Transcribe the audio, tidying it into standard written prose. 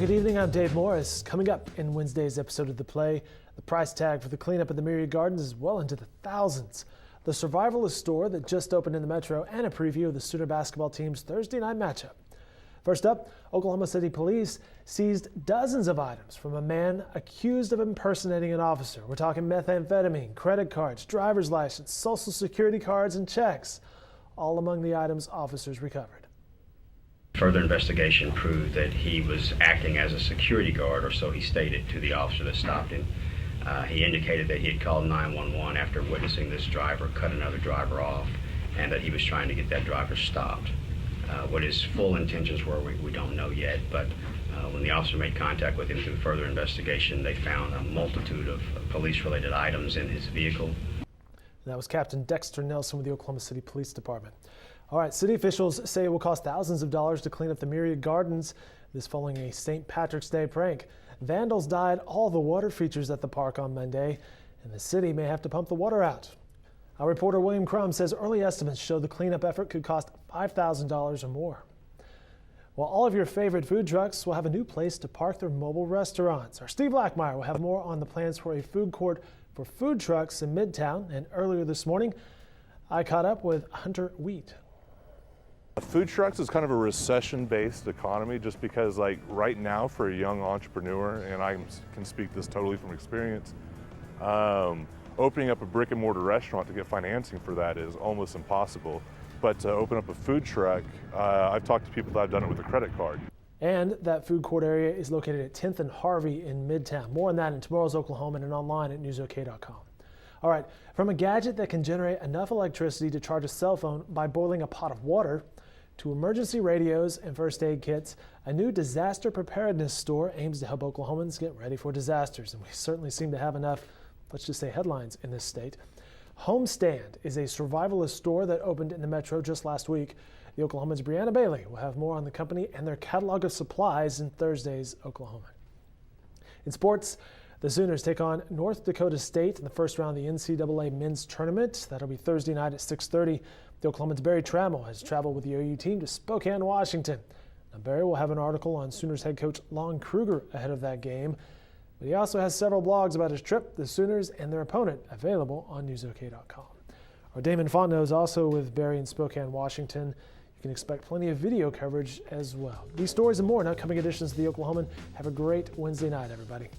good evening. I'm Dave Morris. Coming up in Wednesday's episode of The Play, the price tag for the cleanup at the Myriad Gardens is well into the thousands. The survivalist store that just opened in the metro, and a preview of the Sooner basketball team's Thursday night matchup. First up, Oklahoma City police seized dozens of items from a man accused of impersonating an officer. We're talking methamphetamine, credit cards, driver's license, social security cards, and checks, all among the items officers recovered. Further investigation proved that he was acting as a security guard, or so he stated to the officer that stopped him. He indicated that he had called 911 after witnessing this driver cut another driver off, and that he was trying to get that driver stopped. What his full intentions were, we don't know yet, but when the officer made contact with him through further investigation, they found a multitude of police-related items in his vehicle. That was Captain Dexter Nelson with the Oklahoma City Police Department. All right, city officials say it will cost thousands of dollars to clean up the Myriad Gardens, this following a St. Patrick's Day prank. Vandals dyed all the water features at the park on Monday, and the city may have to pump the water out. Our reporter William Crum says early estimates show the cleanup effort could cost $5,000 or more. Well, all of your favorite food trucks will have a new place to park their mobile restaurants. Our Steve Blackmeyer will have more on the plans for a food court for food trucks in Midtown. And earlier this morning, I caught up with Hunter Wheat. Food trucks is kind of a recession-based economy, just because like right now for a young entrepreneur, and I can speak this totally from experience, opening up a brick and mortar restaurant to get financing for that is almost impossible. But to open up a food truck, I've talked to people that have done it with a credit card. And that food court area is located at 10th and Harvey in Midtown. More on that in tomorrow's Oklahoman and online at newsok.com. All right, from a gadget that can generate enough electricity to charge a cell phone by boiling a pot of water, to emergency radios and first aid kits, a new disaster preparedness store aims to help Oklahomans get ready for disasters. And we certainly seem to have enough, let's just say, headlines in this state. Homestand is a survivalist store that opened in the metro just last week. The Oklahoman's Brianna Bailey will have more on the company and their catalog of supplies in Thursday's Oklahoma. In sports, the Sooners take on North Dakota State in the first round of the NCAA men's tournament. That'll be Thursday night at 6:30. The Oklahoman's Barry Trammell has traveled with the OU team to Spokane, Washington. Now, Barry will have an article on Sooners head coach Lon Kruger ahead of that game. But he also has several blogs about his trip, the Sooners, and their opponent available on newsok.com. Our Damon Fontenot is also with Barry in Spokane, Washington. You can expect plenty of video coverage as well. These stories and more in upcoming editions of the Oklahoman. Have a great Wednesday night, everybody.